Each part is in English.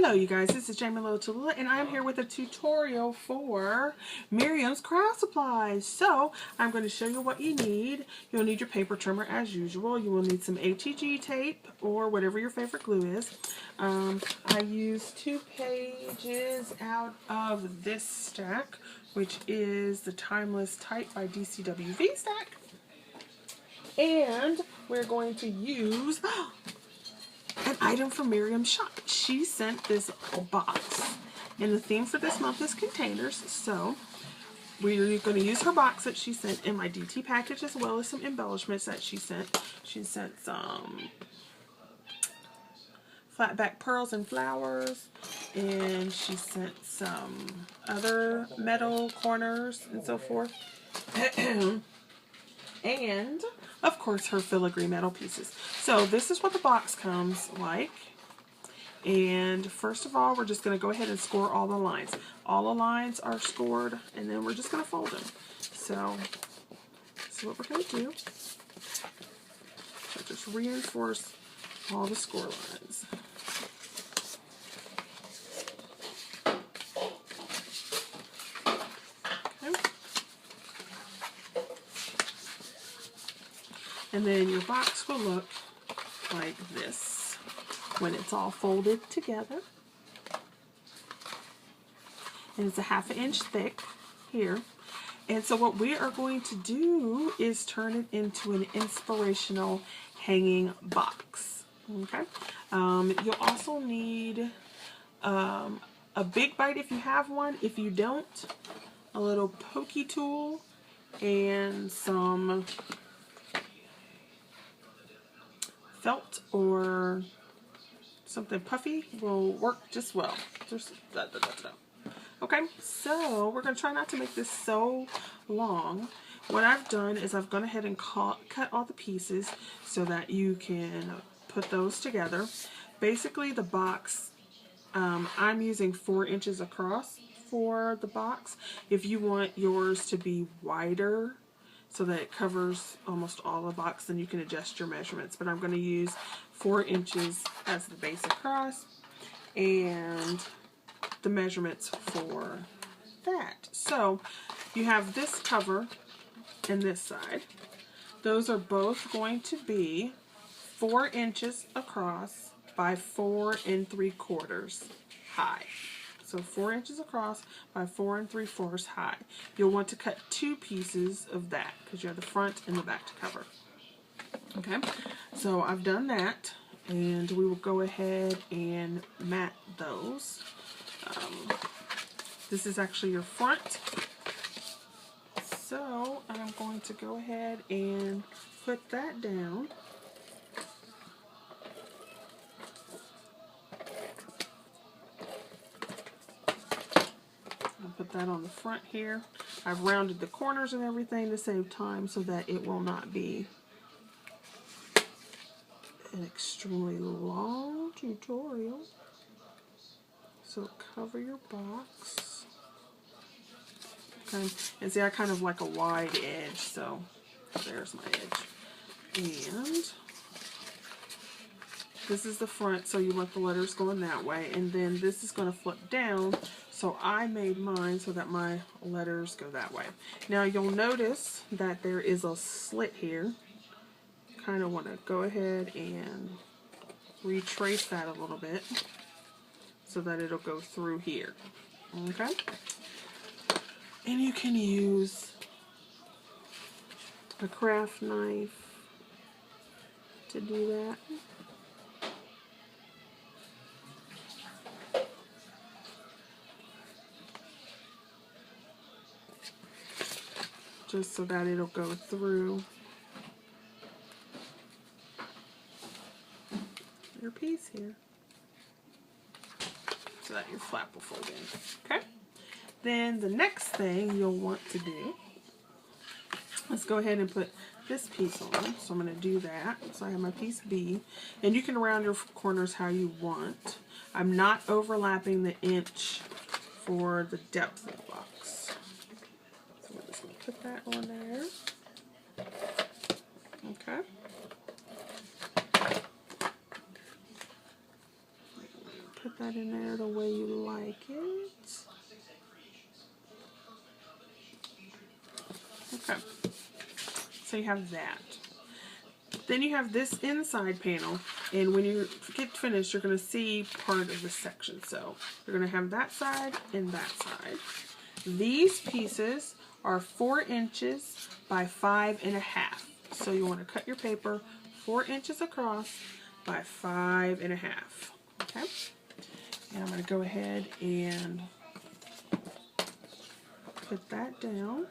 Hello you guys, this is Jamie Little Tallulah, and I'm here with a tutorial for Miriam's craft supplies. So I'm going to show you what you need. You'll need your paper trimmer as usual. You will need some ATG tape or whatever your favorite glue is. I used 2 pages out of this stack, which is the Timeless Type by DCWV stack. And we're going to use an item from Miriam's shop. She sent this box, and the theme for this month is containers, so we're going to use her box that she sent in my DT package, as well as some embellishments that she sent. She sent some flat back pearls and flowers, and she sent some other metal corners and so forth. And of course her filigree metal pieces. So this is what the box comes like. And first of all, we're just going to go ahead and score all the lines. All the lines are scored, and then we're just going to fold them. So this is what we're going to do. So just reinforce all the score lines. And then your box will look like this when it's all folded together. And it's a 1/2 inch thick here. And so what we are going to do is turn it into an inspirational hanging box. Okay. You'll also need a big bite if you have one. If you don't, a little pokey tool and some felt or something puffy will work just well. Okay, so we're going to try not to make this so long. What I've done is I've gone ahead and cut all the pieces so that you can put those together. Basically the box, I'm using 4 inches across for the box. If you want yours to be wider so that it covers almost all the box, then you can adjust your measurements. But I'm going to use 4 inches as the base across and the measurements for that. So you have this cover and this side. Those are both going to be 4 inches across by 4 3/4 high. So 4 inches across by 4 3/4 high. You'll want to cut 2 pieces of that because you have the front and the back to cover. Okay, so I've done that, and we will go ahead and mat those. This is actually your front. So I'm going to go ahead and put that down. Put that on the front here. I've rounded the corners and everything to save time so that it will not be an extremely long tutorial. So cover your box. Okay. And see, I kind of like a wide edge, so there's my edge. And this is the front, so you want the letters going that way, and then this is going to flip down. So I made mine so that my letters go that way. Now you'll notice that there is a slit here. Kind of want to go ahead and retrace that a little bit so that it'll go through here. Okay? And you can use a craft knife to do that. Just so that it'll go through your piece here. So that your flap will fold in. Okay? Then the next thing you'll want to do, let's go ahead and put this piece on. So I'm going to do that. So I have my piece B. And you can round your corners how you want. I'm not overlapping the inch for the depth of the box. So we're just going to put that on there. Okay. Put that in there the way you like it. Okay, so you have that. Then you have this inside panel, and when you get finished, you're going to see part of the section. So you're going to have that side and that side. These pieces are 4 inches by 5.5. So you want to cut your paper 4 inches across by 5.5. Okay? And I'm going to go ahead and put that down.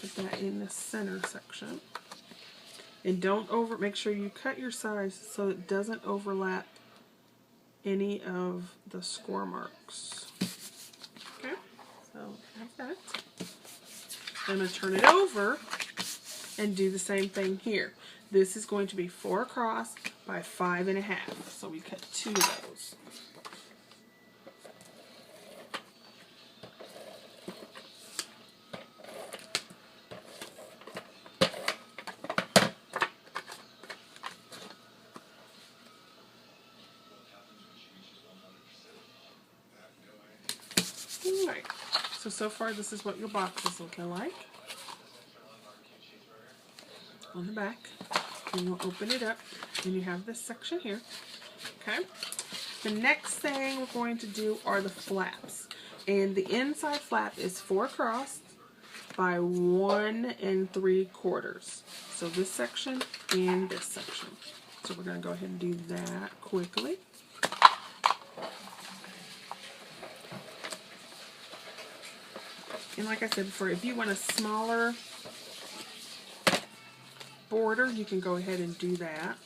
Put that in the center section. And don't make sure you cut your size so it doesn't overlap any of the score marks. Okay, so like that. I'm going to turn it over and do the same thing here. This is going to be 4 across by 5.5. So we cut 2 of those. Alright, so far this is what your box is looking like on the back. And you'll open it up and you have this section here. Okay, the next thing we're going to do are the flaps, and the inside flap is 4 across by 1 3/4. So this section and this section. So we're going to go ahead and do that quickly. And like I said before, if you want a smaller border, you can go ahead and do that.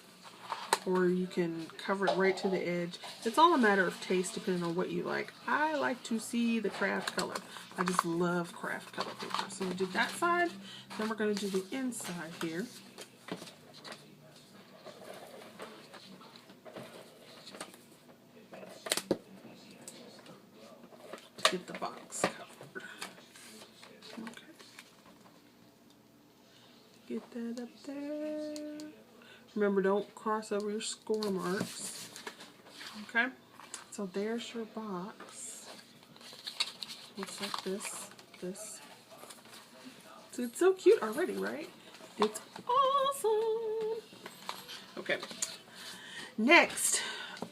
Or you can cover it right to the edge. It's all a matter of taste depending on what you like. I like to see the craft color. I just love craft color paper. So we did that side. Then we're going to do the inside here. Get the box covered. Okay. Get that up there. Remember, don't cross over your score marks. Okay, so there's your box. Looks like this. So it's so cute already, right? It's awesome. Okay, next,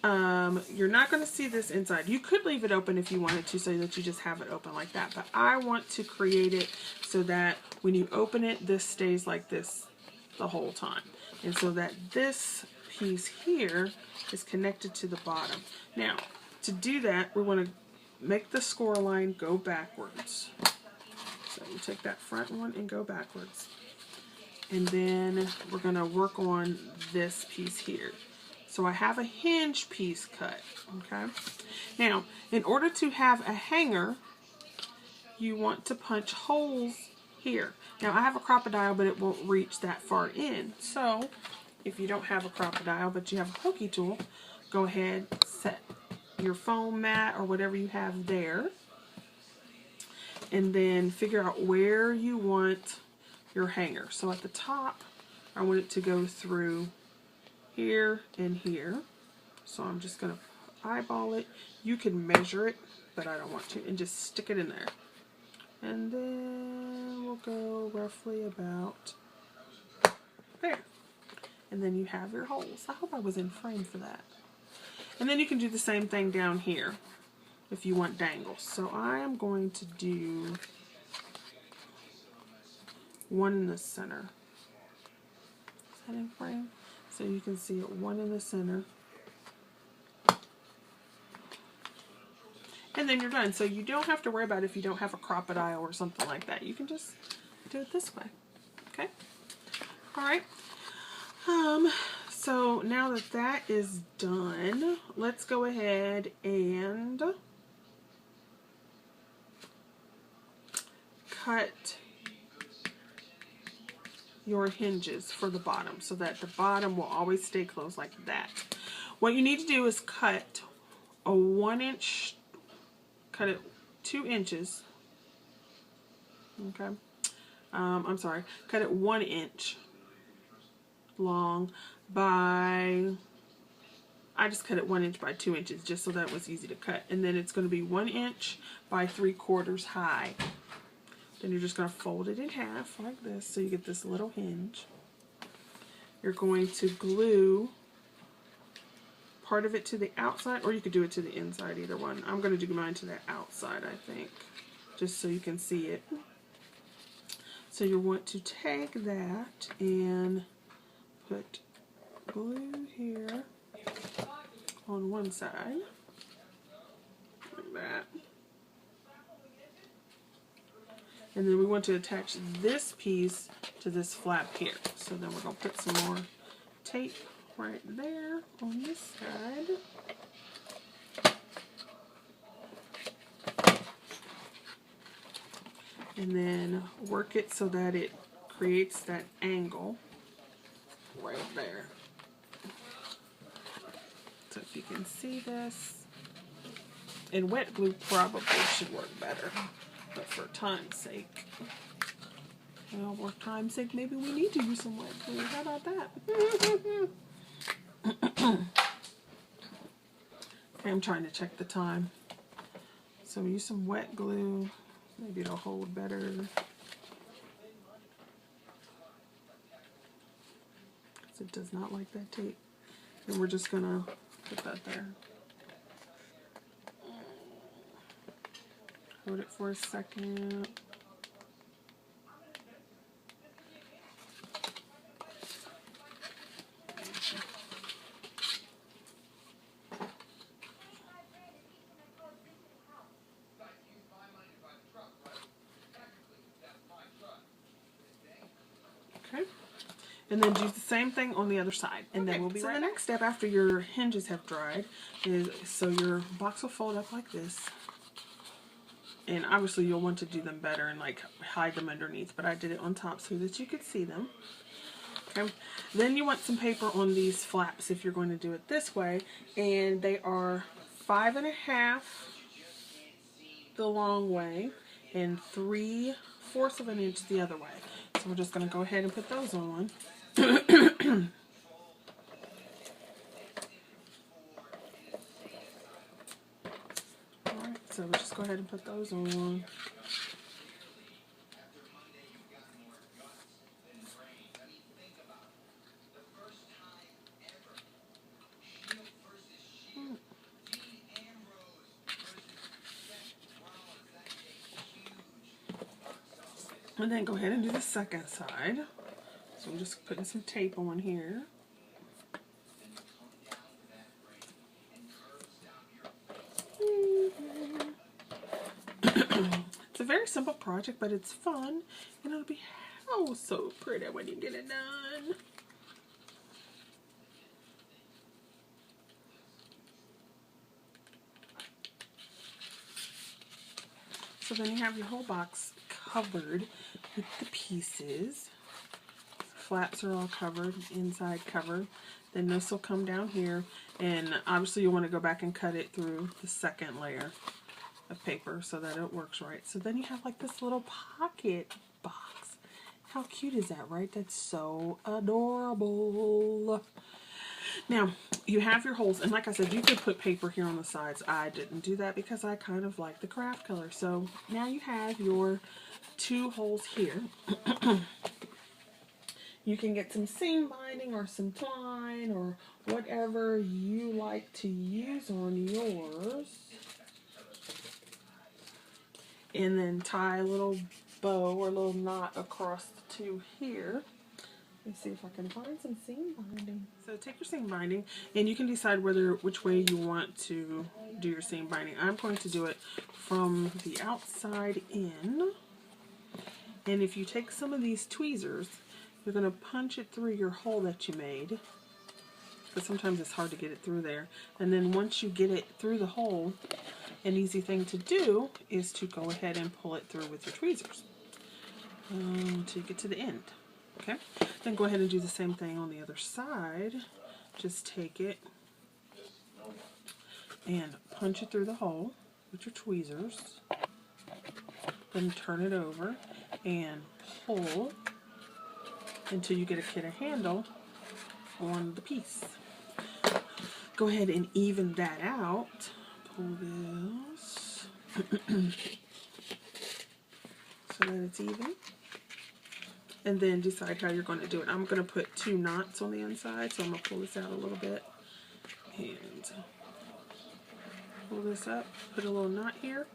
you're not going to see this inside. You could leave it open if you wanted to, so that you just have it open like that. But I want to create it so that when you open it, this stays like this the whole time. And so that this piece here is connected to the bottom. Now, to do that, we want to make the score line go backwards. So you take that front one and go backwards. And then we're going to work on this piece here. So I have a hinge piece cut, okay? Now, in order to have a hanger, you want to punch holes here. Now, I have a crocodile, but it won't reach that far in. So, if you don't have a crocodile, but you have a pokey tool, go ahead, set your foam mat or whatever you have there. And then figure out where you want your hanger. So at the top, I want it to go through here and here. So I'm just going to eyeball it. You can measure it, but I don't want to. And just stick it in there. And then we'll go roughly about there. And then you have your holes. I hope I was in frame for that. And then you can do the same thing down here if you want dangles. So I am going to do one in the center. Is that in frame? So you can see it, one in the center. And then you're done. So you don't have to worry about if you don't have a crocodile or something like that. You can just do it this way. Okay? Alright. So now that that is done, let's go ahead and cut your hinges for the bottom so that the bottom will always stay closed like that. What you need to do is cut a 1 inch, cut it 2 inches, okay, I'm sorry, cut it 1 inch long by, I just cut it 1 inch by 2 inches just so that was easy to cut. And then it's going to be 1 inch by 3/4 high. Then you're just going to fold it in half like this so you get this little hinge. You're going to glue part of it to the outside, or you could do it to the inside, either one. I'm going to do mine to the outside, I think, just so you can see it. So you want to take that and put glue here on one side, like that. And then we want to attach this piece to this flap here. So then we're going to put some more tape right there on this side. And then work it so that it creates that angle right there. So if you can see this, and wet glue probably should work better, but for time's sake, well, for time's sake, maybe we need to use some wet glue. How about that? Okay, I'm trying to check the time. So we use some wet glue. Maybe it'll hold better. Because it does not like that tape. And we're just gonna put that there. Hold it for a second. And then do the same thing on the other side, and then we'll be right back. So the next step after your hinges have dried is, so your box will fold up like this, and obviously you'll want to do them better and like hide them underneath, but I did it on top so that you could see them. Okay. Then you want some paper on these flaps if you're going to do it this way, and they are 5.5 the long way and 3/4 of an inch the other way. So we're just going to go ahead and put those on. Alright, so we'll just go ahead and put those on. And then go ahead and do the second side. So I'm just putting some tape on here. It's a very simple project, but it's fun, and it'll be oh so pretty when you get it done. So then you have your whole box covered with the pieces. Flaps are all covered, inside covered. Then this will come down here, and obviously you want to go back and cut it through the second layer of paper so that it works right. So then you have like this little pocket box. How cute is that, right? That's so adorable. Now, you have your holes, and like I said, you could put paper here on the sides. I didn't do that because I kind of like the craft color. So now you have your 2 holes here. You can get some seam binding or some twine or whatever you like to use on yours. And then tie a little bow or a little knot across the 2 here. Let me see if I can find some seam binding. So take your seam binding, and you can decide which way you want to do your seam binding. I'm going to do it from the outside in. And if you take some of these tweezers, you're going to punch it through your hole that you made, because sometimes it's hard to get it through there. And then once you get it through the hole, an easy thing to do is to go ahead and pull it through with your tweezers until you get to the end. Okay, then go ahead and do the same thing on the other side. Just take it and punch it through the hole with your tweezers. Then turn it over, and pull until you get a handle on the piece. Go ahead and even that out. Pull this so that it's even. And then decide how you're going to do it. I'm going to put 2 knots on the inside, so I'm going to pull this out a little bit. And pull this up, put a little knot here.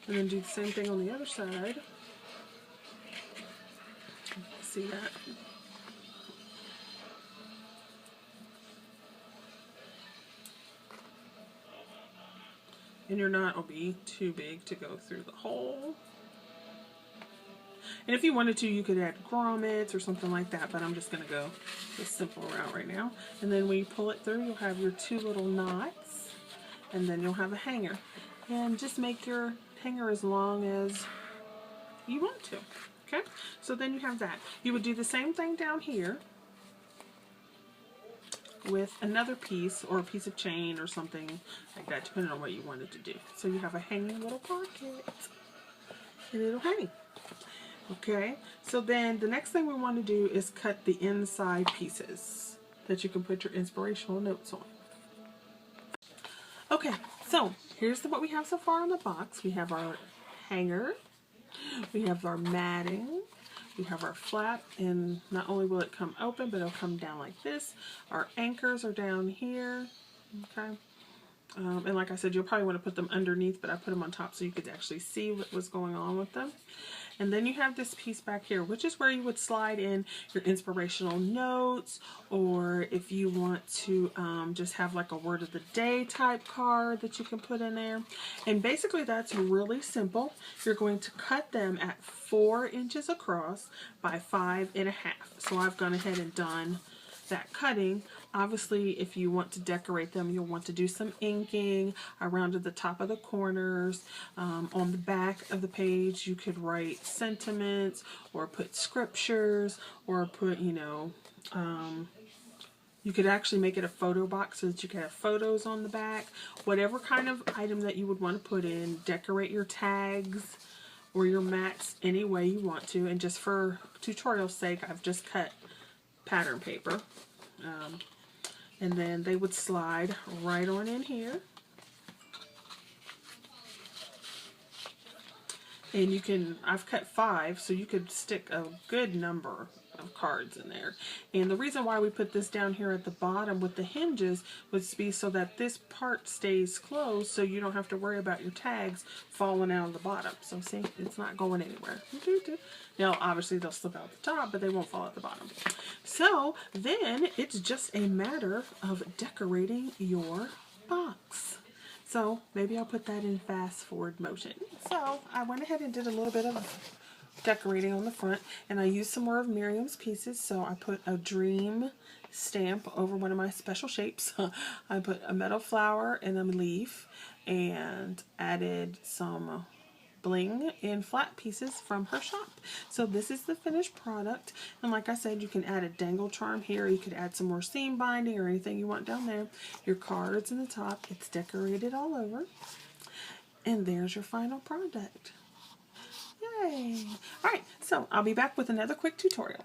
And then do the same thing on the other side. See that? And your knot will be too big to go through the hole. And if you wanted to, you could add grommets or something like that, but I'm just going to go the simple route right now. And then when you pull it through, you'll have your 2 little knots, and then you'll have a hanger. And just make your hanger as long as you want to. Okay? So then you have that. You would do the same thing down here with another piece or a piece of chain or something like that, depending on what you wanted to do. So you have a hanging little pocket and it'll hang. Okay, so then the next thing we want to do is cut the inside pieces that you can put your inspirational notes on. Okay, so here's what we have so far in the box. We have our hanger, we have our matting, we have our flap, and not only will it come open, but it'll come down like this. Our anchors are down here, okay? And like I said, you'll probably want to put them underneath, but I put them on top so you could actually see what was going on with them. And then you have this piece back here, which is where you would slide in your inspirational notes, or if you want to just have like a word of the day type card that you can put in there. And basically that's really simple. You're going to cut them at 4 inches across by 5.5. So I've gone ahead and done that cutting. Obviously, if you want to decorate them, you'll want to do some inking around at the top of the corners. On the back of the page, you could write sentiments or put scriptures or put, you know, you could actually make it a photo box so that you can have photos on the back. Whatever kind of item that you would want to put in, decorate your tags or your mats any way you want to. And just for tutorial's sake, I've just cut pattern paper, and then they would slide right on in here, and you can, I've cut 5, so you could stick a good number of cards in there. And the reason why we put this down here at the bottom with the hinges would be so that this part stays closed, so you don't have to worry about your tags falling out of the bottom. So see, it's not going anywhere. Now obviously they'll slip out the top, but they won't fall at the bottom. So then it's just a matter of decorating your box. So maybe I'll put that in fast forward motion. So I went ahead and did a little bit of decorating on the front, and I used some more of Miriam's pieces. So I put a dream stamp over one of my special shapes. I put a metal flower and a leaf, and added some bling in flat pieces from her shop. So this is the finished product, and like I said, you can add a dangle charm here. You could add some more seam binding or anything you want down there. Your cards in the top. It's decorated all over, and there's your final product. Yay! Alright, so I'll be back with another quick tutorial.